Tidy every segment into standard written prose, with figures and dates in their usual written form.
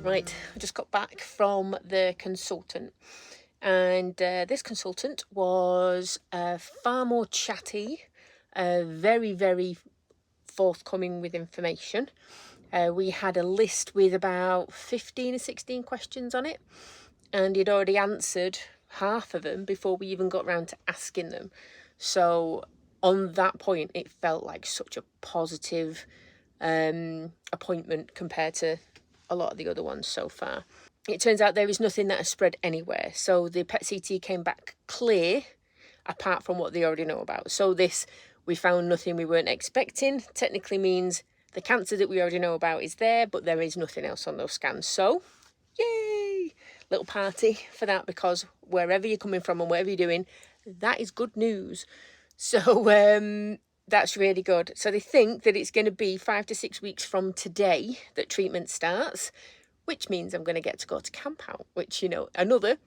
Right, I just got back from the consultant, and this consultant was far more chatty, very, very forthcoming with information. We had a list with about 15 or 16 questions on it, and he'd already answered half of them before we even got round to asking them. So on that point, it felt like such a positive appointment compared to a lot of the other ones so far. It turns out there is nothing that has spread anywhere. So the PET CT came back clear, apart from what they already know about. So this, we found nothing we weren't expecting, technically means the cancer that we already know about is there, but there is nothing else on those scans. So, yay! Little party for that, because wherever you're coming from and whatever you're doing, that is good news. So that's really good. So they think that it's going to be 5 to 6 weeks from today that treatment starts, which means I'm going to get to go to camp out, which, you know, another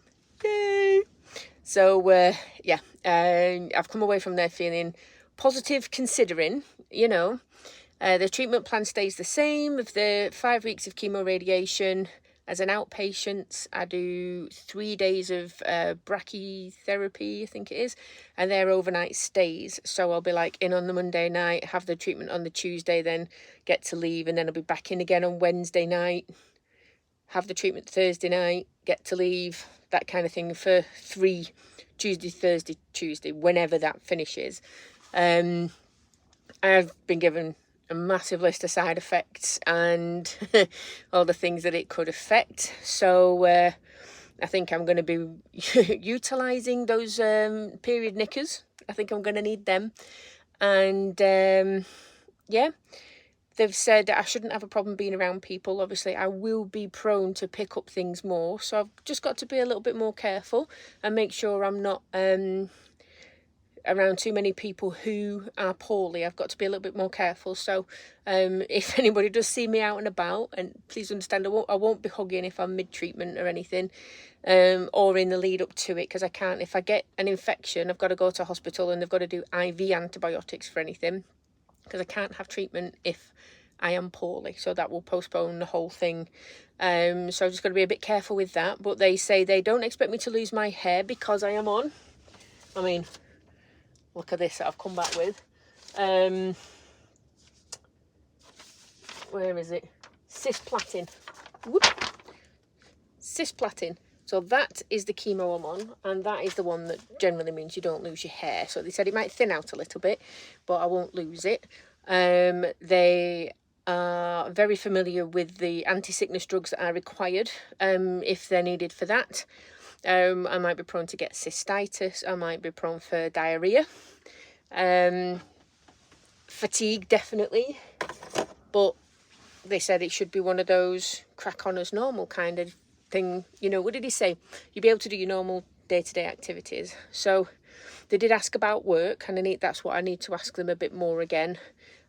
yay. So yeah, I've come away from there feeling positive, considering, you know, the treatment plan stays the same. Of the 5 weeks of chemo radiation, as an outpatient, I do 3 days of brachytherapy, I think it is, and they're overnight stays. So I'll be like in on the Monday night, have the treatment on the Tuesday, then get to leave, and then I'll be back in again on Wednesday night, have the treatment Thursday night, get to leave, that kind of thing for 3 Tuesday, Thursday, Tuesday, whenever that finishes. I've been given a massive list of side effects and all the things that it could affect. So I think I'm going to be utilising those period knickers. I think I'm going to need them. And yeah, they've said I shouldn't have a problem being around people. Obviously, I will be prone to pick up things more. So I've just got to be a little bit more careful and make sure I'm not around too many people who are poorly. I've got to be a little bit more careful. So if anybody does see me out and about, and please understand, I won't be hugging if I'm mid-treatment or anything, or in the lead up to it, because I can't. If I get an infection, I've got to go to hospital and they've got to do IV antibiotics for anything, because I can't have treatment if I am poorly. So that will postpone the whole thing. So I've just got to be a bit careful with that. But they say they don't expect me to lose my hair because I am on, I mean, look at this that I've come back with. Where is it? Cisplatin. Whoop. Cisplatin. So that is the chemo I'm on, and that is the one that generally means you don't lose your hair. So they said it might thin out a little bit, but I won't lose it. They are very familiar with the anti-sickness drugs that are required if they're needed for that. I might be prone to get cystitis. I might be prone for diarrhea. Fatigue, definitely. But they said it should be one of those crack on as normal kind of thing. You know, what did he say? You'll be able to do your normal day-to-day activities. So they did ask about work, and that's what I need to ask them a bit more again.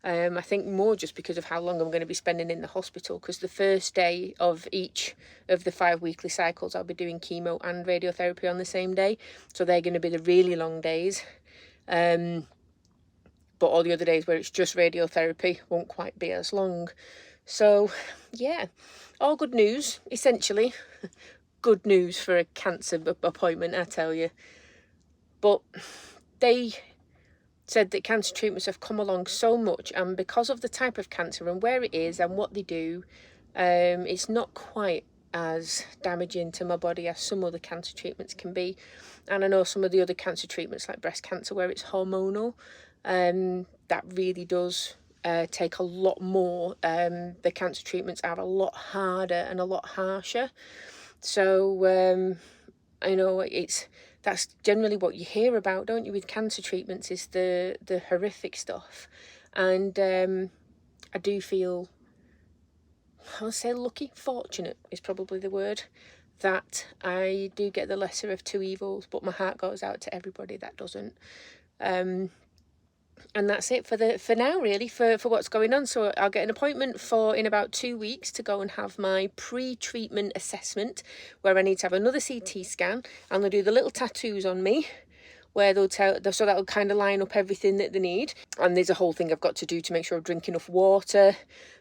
I think more just because of how long I'm going to be spending in the hospital, because the first day of each of the 5 weekly cycles I'll be doing chemo and radiotherapy on the same day, so they're going to be the really long days. But all the other days where it's just radiotherapy won't quite be as long. So yeah, all good news, essentially. Good news for a cancer appointment, I tell you. But they said that cancer treatments have come along so much, and because of the type of cancer and where it is and what they do, it's not quite as damaging to my body as some other cancer treatments can be. And I know some of the other cancer treatments, like breast cancer, where it's hormonal, that really does take a lot more. The cancer treatments are a lot harder and a lot harsher. So I know that's generally what you hear about, don't you, with cancer treatments, is the horrific stuff. And I do feel, I'll say lucky, fortunate is probably the word, that I do get the lesser of two evils, but my heart goes out to everybody that doesn't. And that's it for now, really, for what's going on. So I'll get an appointment in about 2 weeks to go and have my pre-treatment assessment, where I need to have another CT scan, and they'll do the little tattoos on me, where they'll tell, so that'll kind of line up everything that they need. And there's a whole thing I've got to do to make sure I drink enough water,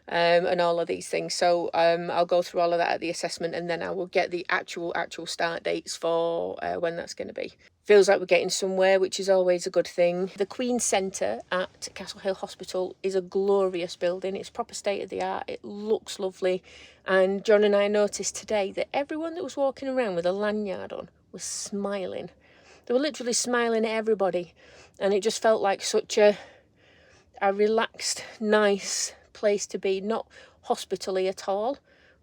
and all of these things. So I'll go through all of that at the assessment, and then I will get the actual start dates for when that's going to be. Feels like we're getting somewhere, which is always a good thing. The Queen's Centre at Castle Hill Hospital is a glorious building. It's proper state of the art. It looks lovely. And John and I noticed today that everyone that was walking around with a lanyard on was smiling. They were literally smiling at everybody. And it just felt like such a relaxed, nice place to be. Not hospitally at all.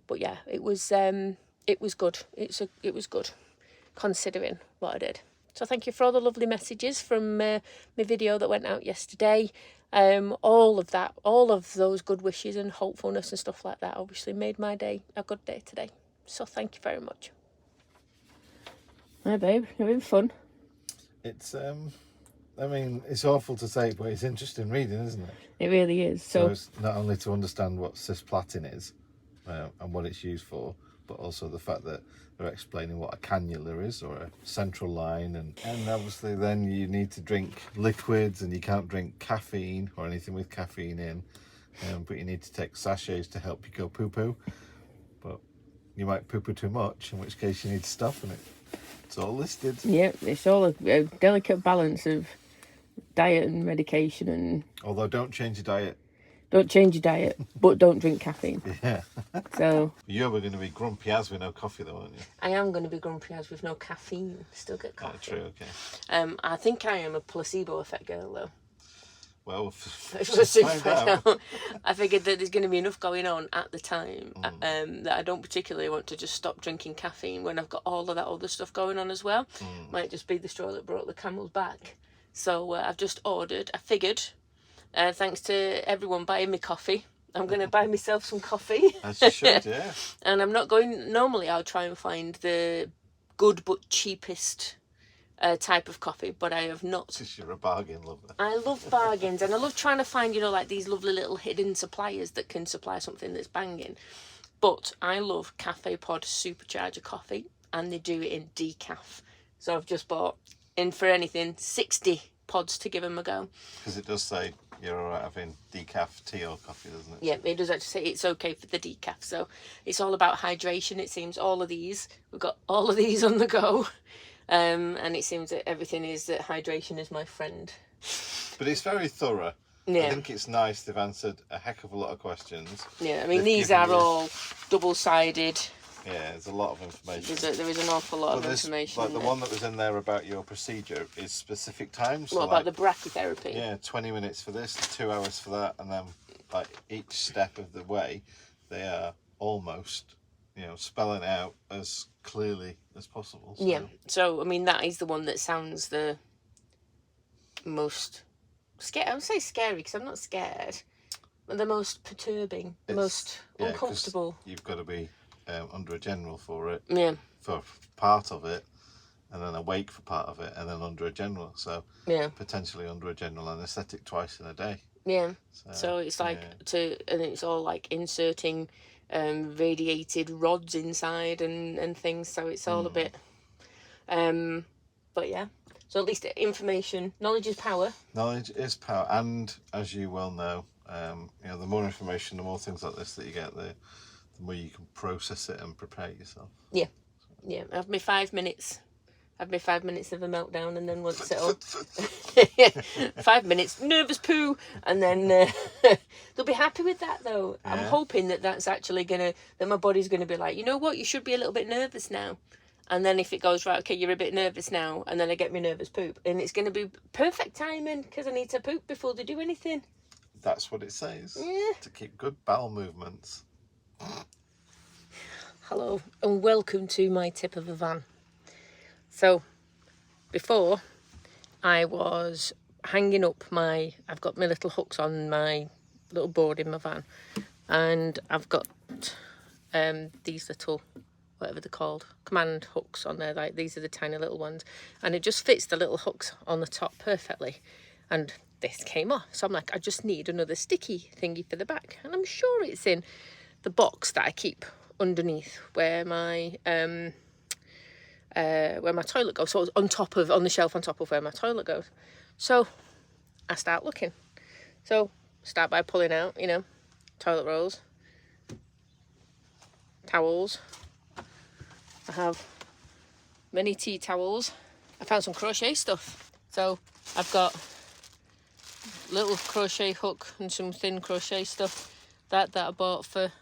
But yeah, it was good. It was good, considering what I did. So thank you for all the lovely messages from my video that went out yesterday. All of that, all of those good wishes and hopefulness and stuff like that obviously made my day a good day today. So thank you very much. Hi babe, you having fun? It's, I mean, it's awful to say, but it's interesting reading, isn't it? It really is. So it's not only to understand what cisplatin is and what it's used for, but also the fact that they're explaining what a cannula is, or a central line, and obviously then you need to drink liquids, and you can't drink caffeine or anything with caffeine in, but you need to take sachets to help you go poo-poo, but you might poo-poo too much, in which case you need to stop, and it's all listed. Yeah, it's all a delicate balance of diet and medication, and although don't change your diet. Don't change your diet, but don't drink caffeine. Yeah. So you're going to be grumpy as with no coffee, though, aren't you? I am going to be grumpy as with no caffeine. Still get coffee. Oh, true. Okay. I think I am a placebo effect girl, though. Well, I figured that there's going to be enough going on at the time that I don't particularly want to just stop drinking caffeine when I've got all of that other stuff going on as well. Might just be the straw that brought the camel's back. So I've just ordered. I figured. Thanks to everyone buying me coffee, I'm going to buy myself some coffee. As you should, yeah. And I'm not going... Normally, I'll try and find the good but cheapest type of coffee, but I have not. Because you're a bargain lover. I love bargains, and I love trying to find, like these lovely little hidden suppliers that can supply something that's banging. But I love Cafe Pod Supercharger coffee, and they do it in decaf. So I've just bought, in for anything, 60 pods to give them a go. Because it does say you're all right having decaf tea or coffee, doesn't it? Yeah, it does actually say it's okay for the decaf. So it's all about hydration. It seems we've got all of these on the go. And it seems that everything is that hydration is my friend. But it's very thorough. Yeah. I think it's nice. They've answered a heck of a lot of questions. Yeah, I mean, these are all double-sided. Yeah, there's a lot of information. There is an awful lot of information. Like the one that was in there about your procedure is specific times. What, about the brachytherapy? Yeah, 20 minutes for this, 2 hours for that, and then like each step of the way, they are almost, spelling out as clearly as possible. So. Yeah, so I mean that is the one that sounds the most scary. I would say scary because I'm not scared, but the most perturbing, the most uncomfortable. You've got to be under a general for it. Yeah. For part of it, and then awake for part of it, and then under a general. So yeah, potentially under a general anaesthetic twice in a day. Yeah. So it's like and it's all like inserting radiated rods inside and things. So it's all a bit. But yeah. So at least information, knowledge is power. Knowledge is power, and as you well know, the more information, the more things like this that you get, the more you can process it and prepare yourself. Yeah, yeah. Have me 5 minutes. Have me 5 minutes of a meltdown, and then once settle. 5 minutes, nervous poo, and then they'll be happy with that though. Yeah. I'm hoping that that's actually that my body's gonna be like, you know what, you should be a little bit nervous now. And then if it goes, right, okay, you're a bit nervous now, and then I get me nervous poop, and it's going to be perfect timing because I need to poop before they do anything. That's what it says. Yeah. To keep good bowel movements. Hello, and welcome to my tip of a van. So, before, I was hanging up I've got my little hooks on my little board in my van, and I've got these little, whatever they're called, command hooks on there. Like, these are the tiny little ones, and it just fits the little hooks on the top perfectly. And this came off, so I'm like, I just need another sticky thingy for the back, and I'm sure it's in the box that I keep underneath where my where my toilet goes. So it was on the shelf on top of where my toilet goes. So I start looking. So start by pulling out, you know, toilet rolls, towels. I have many tea towels. I found some crochet stuff. So I've got little crochet hook and some thin crochet stuff that I bought for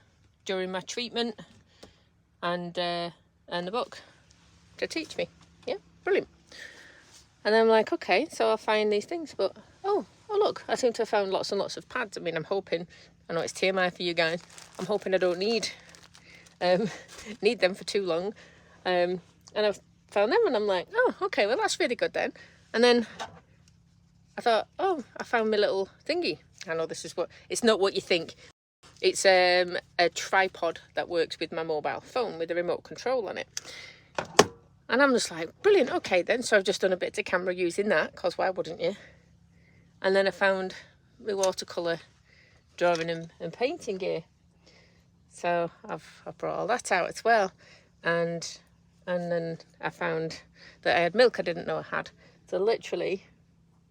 during my treatment, and the book to teach me. Yeah, brilliant. And I'm like, okay, so I'll find these things, but oh look, I seem to have found lots and lots of pads. I mean, I'm hoping, I know it's TMI for you guys, I'm hoping I don't need them for too long. And I've found them, and I'm like, oh, okay, well, that's really good then. And then I thought, oh, I found my little thingy. I know this is it's not what you think. It's a tripod that works with my mobile phone with a remote control on it. And I'm just like, brilliant, okay then. So I've just done a bit of camera using that, because why wouldn't you? And then I found my watercolour drawing and painting gear. So I brought all that out as well. And then I found that I had milk I didn't know I had. So literally,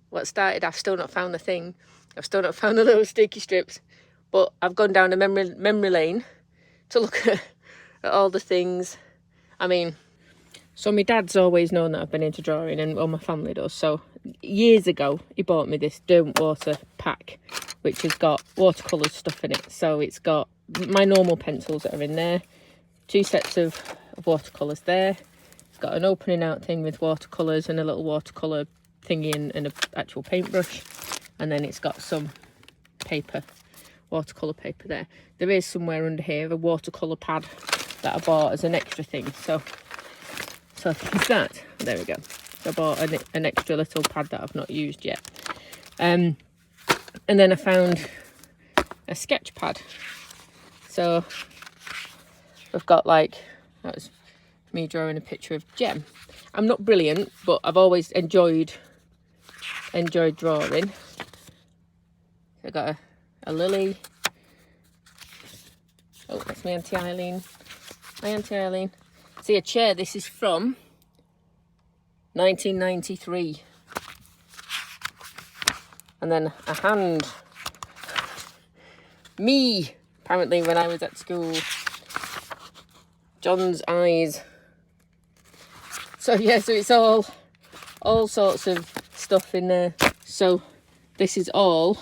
what started, I've still not found the thing. I've still not found the little sticky strips. But I've gone down a memory lane to look at all the things. I mean, so my dad's always known that I've been into drawing, and all my family does. So years ago, he bought me this Derwent Water pack, which has got watercolour stuff in it. So it's got my normal pencils that are in there, 2 sets of watercolours there. It's got an opening out thing with watercolours and a little watercolour thingy and an actual paintbrush. And then it's got some paper, watercolour paper there. There is somewhere under here a watercolour pad that I bought as an extra thing. So there's that. There we go. So I bought an extra little pad that I've not used yet. And then I found a sketch pad. So I've got, like, that was me drawing a picture of Jem. I'm not brilliant, but I've always enjoyed drawing. I got a lily. Oh, that's my Auntie Eileen. My Auntie Eileen. See, a chair. This is from 1993. And then a hand. Me, apparently, when I was at school. John's eyes. So yeah, so it's all sorts of stuff in there. So this is all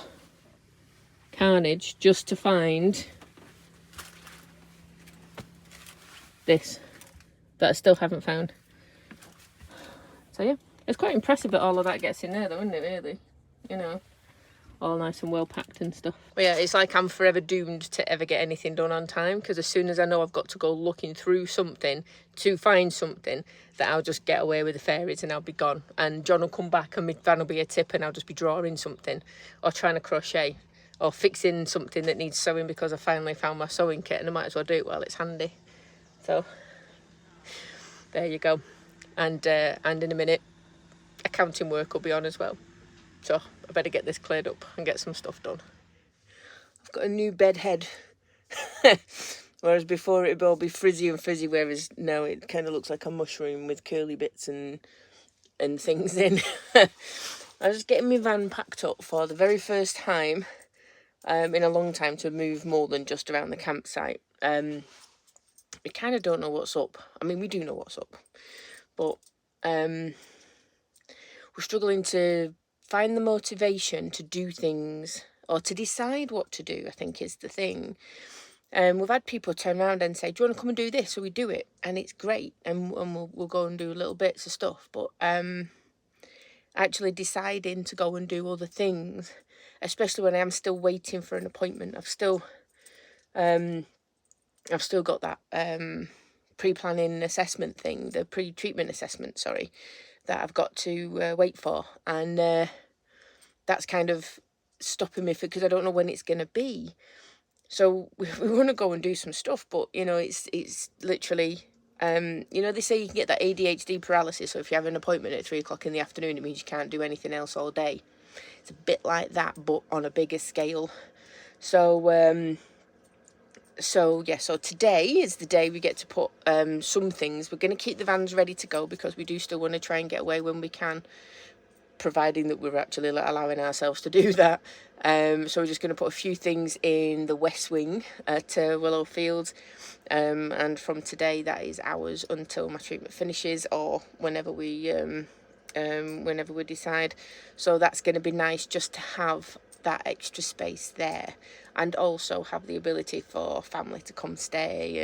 carnage just to find this that I still haven't found. So yeah, it's quite impressive that all of that gets in there though, isn't it, really? You know, all nice and well packed and stuff. But yeah, it's like I'm forever doomed to ever get anything done on time, because as soon as I know I've got to go looking through something to find something, that I'll just get away with the fairies and I'll be gone. And John will come back and my van will be a tip and I'll just be drawing something or trying to crochet or fixing something that needs sewing because I finally found my sewing kit and I might as well do it while it's handy. So there you go. And in a minute, accounting work will be on as well. So I better get this cleared up and get some stuff done. I've got a new bed head. Whereas before it would all be frizzy and frizzy, whereas now it kind of looks like a mushroom with curly bits and things in. I was just getting my van packed up for the very first time in a long time to move more than just around the campsite. We kind of don't know what's up. I mean, we do know what's up. But we're struggling to find the motivation to do things or to decide what to do, I think is the thing. We've had people turn around and say, do you want to come and do this? So we do it, and it's great, and we'll go and do little bits of stuff. But actually deciding to go and do other things, especially when I am still waiting for an appointment, I've still got that pre-planning assessment thing, the pre-treatment assessment, sorry, that I've got to wait for, and that's kind of stopping me because I don't know when it's going to be. So we want to go and do some stuff, but you know, it's literally, you know, they say you can get that ADHD paralysis. So if you have an appointment at 3 o'clock in the afternoon, it means you can't do anything else all day. It's a bit like that, but on a bigger scale. So So today is the day we get to put some things. We're going to keep the vans ready to go because we do still want to try and get away when we can, providing that we're actually allowing ourselves to do that. So we're just going to put a few things in the west wing at Willow Fields, and from today that is ours until my treatment finishes, or whenever we decide. So that's going to be nice just to have that extra space there, and also have the ability for family to come stay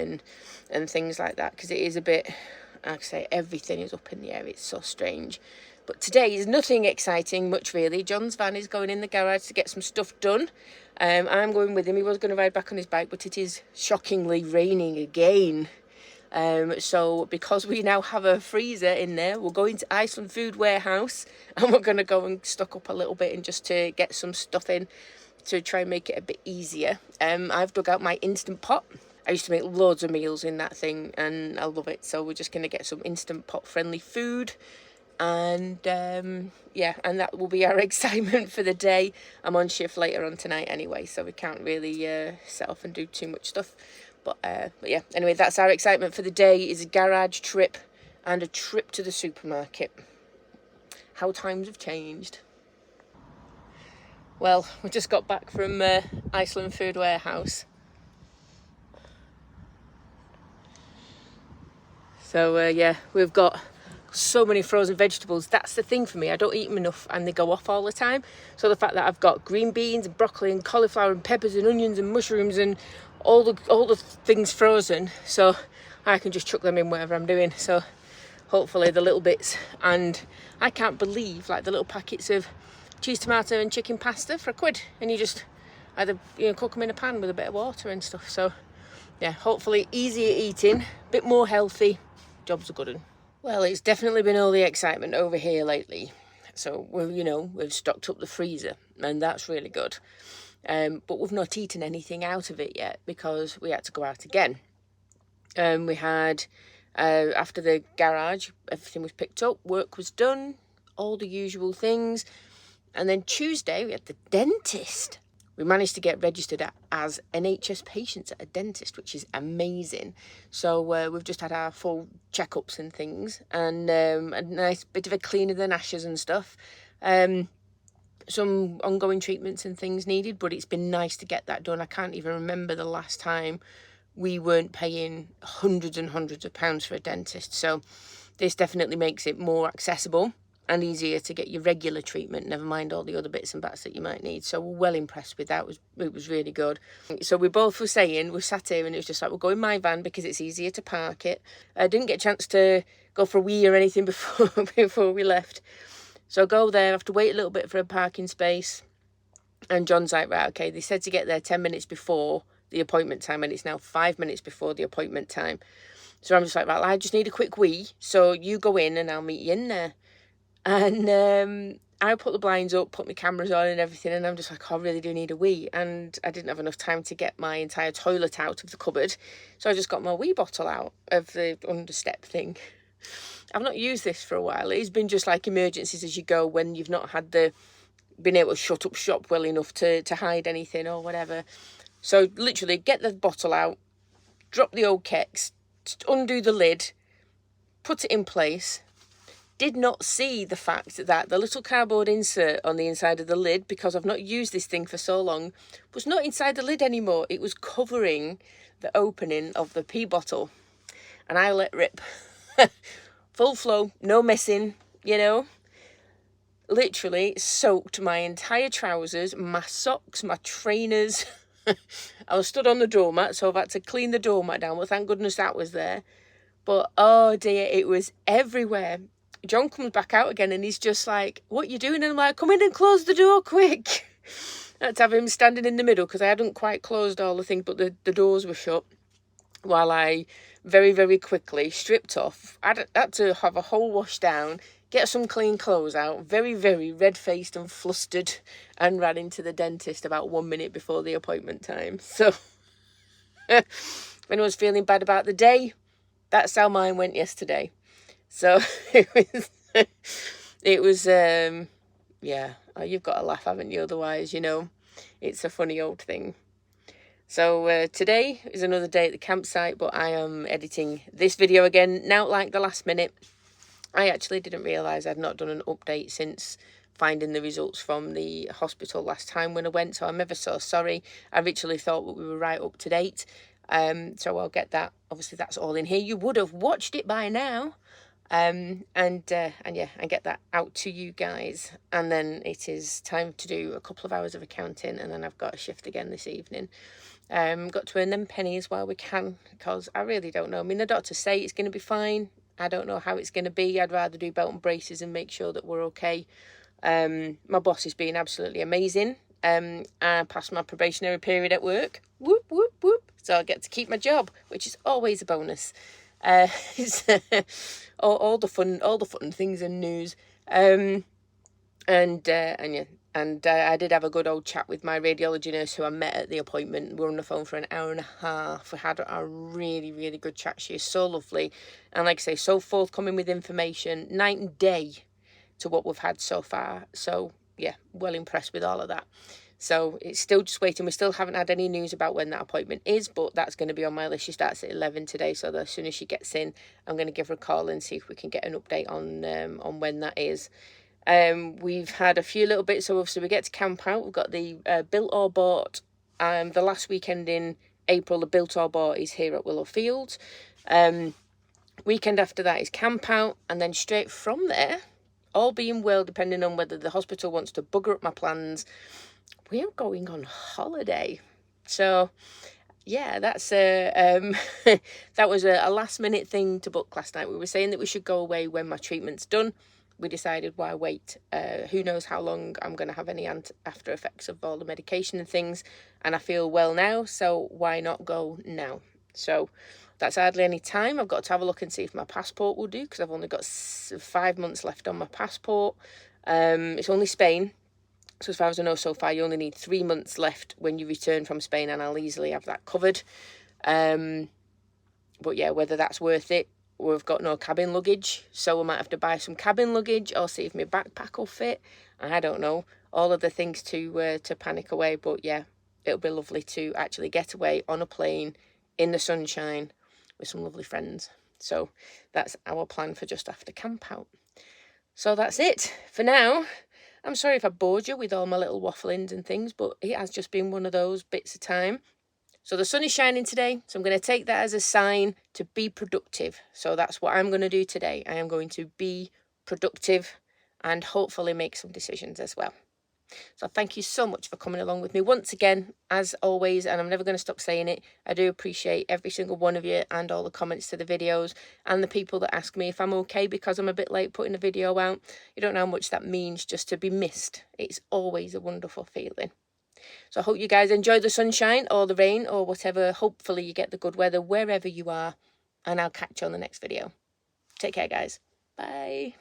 and things like that, because it is a bit, like I say, everything is up in the air. It's so strange. But today is nothing exciting much really. John's van is going in the garage to get some stuff done. I'm going with him. He was going to ride back on his bike, but it is shockingly raining again. So because we now have a freezer in there, we'll go into Iceland Food Warehouse and we're going to go and stock up a little bit and just to get some stuff in to try and make it a bit easier. I've dug out my Instant Pot. I used to make loads of meals in that thing and I love it. So we're just going to get some Instant Pot friendly food. And and that will be our excitement for the day. I'm on shift later on tonight anyway, so we can't really set off and do too much stuff. But yeah, anyway, that's our excitement for the day, is a garage trip and a trip to the supermarket. How times have changed. Well, we just got back from Iceland Food Warehouse. So yeah, we've got so many frozen vegetables. That's the thing for me. I don't eat them enough and they go off all the time. So the fact that I've got green beans and broccoli and cauliflower and peppers and onions and mushrooms and all the things frozen, so I can just chuck them in whatever I'm doing. So hopefully the little bits, and I can't believe like the little packets of cheese, tomato and chicken pasta for £1, and you just either cook them in a pan with a bit of water and stuff. So yeah, hopefully easier eating, a bit more healthy. Job's a good one. Well, it's definitely been all the excitement over here lately. So, we've stocked up the freezer and that's really good. But we've not eaten anything out of it yet because we had to go out again. We had, after the garage, everything was picked up, work was done, all the usual things. And then Tuesday, we had the dentist. We managed to get registered as NHS patients at a dentist, which is amazing. So we've just had our full checkups and things, and a nice bit of a clean of the gnashes and stuff. Some ongoing treatments and things needed, but it's been nice to get that done. I can't even remember the last time we weren't paying hundreds and hundreds of pounds for a dentist. So this definitely makes it more accessible and easier to get your regular treatment, never mind all the other bits and bats that you might need. So we're well impressed with that. It was really good. So we both were saying, we sat here and it was just like, we'll go in my van because it's easier to park it. I didn't get a chance to go for a wee or anything before we left. So I go there, I have to wait a little bit for a parking space. And John's like, right, okay, they said to get there 10 minutes before the appointment time, and it's now 5 minutes before the appointment time. So I'm just like, right, I just need a quick wee. So you go in and I'll meet you in there. And I put the blinds up, put my cameras on and everything, and I'm just like, I really do need a wee. And I didn't have enough time to get my entire toilet out of the cupboard, so I just got my wee bottle out of the understep thing. I've not used this for a while. It's been just like emergencies as you go, when you've not had been able to shut up shop well enough to hide anything or whatever. So literally get the bottle out, drop the old keks, undo the lid, put it in place. Did not see the fact that the little cardboard insert on the inside of the lid, because I've not used this thing for so long, was not inside the lid anymore. It was covering the opening of the pee bottle. And I let rip. Full flow, no messing, Literally soaked my entire trousers, my socks, my trainers. I was stood on the doormat, so I've had to clean the doormat down, but thank goodness that was there. But oh dear, it was everywhere. John comes back out again and he's just like, what you doing? And I'm like, come in and close the door quick. I had to have him standing in the middle because I hadn't quite closed all the things, but the doors were shut, while I very, very quickly stripped off. I had to have a whole wash down, get some clean clothes out, very, very red-faced and flustered, and ran into the dentist about 1 minute before the appointment time. So if anyone's feeling bad about the day, that's how mine went yesterday. So it was yeah, you've got to laugh, haven't you? Otherwise, it's a funny old thing. So today is another day at the campsite, but I am editing this video again now, like the last minute. I actually didn't realise I'd not done an update since finding the results from the hospital last time when I went, so I'm ever so sorry. I literally thought that we were right up to date. So I'll get that. Obviously, that's all in here. You would have watched it by now. And yeah, and get that out to you guys. And then it is time to do a couple of hours of accounting, and then I've got a shift again this evening. Got to earn them pennies while we can, because I really don't know. I mean, the doctors say it's going to be fine. I don't know how it's going to be. I'd rather do belt and braces and make sure that we're okay. My boss is being absolutely amazing. I passed my probationary period at work. Whoop, whoop, whoop. So I get to keep my job, which is always a bonus. It's all the fun things and news. And I did have a good old chat with my radiology nurse who I met at the appointment. We were on the phone for an hour and a half. We had a really, really good chat. She is so lovely. And like I say, so forthcoming with information, night and day to what we've had so far. So yeah, well impressed with all of that. So it's still just waiting. We still haven't had any news about when that appointment is, but that's going to be on my list. She starts at 11 today, so as soon as she gets in, I'm going to give her a call and see if we can get an update on when that is. We've had a few little bits, so obviously we get to camp out. We've got the built or bought. The last weekend in April, the built or bought is here at Willow Fields. Weekend after that is camp out, and then straight from there, all being well, depending on whether the hospital wants to bugger up my plans, we're going on holiday. So yeah, that's that was a last minute thing to book last night. We were saying that we should go away when my treatment's done. We decided, why wait? Who knows how long I'm going to have any after effects of all the medication and things, and I feel well now, so why not go now? So that's hardly any time. I've got to have a look and see if my passport will do, because I've only got 5 months left on my passport. It's only Spain. So as far as I know so far, you only need 3 months left when you return from Spain, and I'll easily have that covered. But yeah, whether that's worth it. We've got no cabin luggage, so we might have to buy some cabin luggage or see if my backpack will fit. I don't know. All of the things to panic away. But yeah, it'll be lovely to actually get away on a plane in the sunshine with some lovely friends. So that's our plan for just after camp out. So that's it for now. I'm sorry if I bored you with all my little wafflings and things, but it has just been one of those bits of time. So the sun is shining today, so I'm going to take that as a sign to be productive. So that's what I'm going to do today. I am going to be productive and hopefully make some decisions as well. So thank you so much for coming along with me once again, as always, and I'm never going to stop saying it. I do appreciate every single one of you and all the comments to the videos, and the people that ask me if I'm okay because I'm a bit late putting a video out. You don't know how much that means just to be missed. It's always a wonderful feeling. So I hope you guys enjoy the sunshine or the rain or whatever. Hopefully you get the good weather wherever you are, and I'll catch you on the next video. Take care, guys. Bye.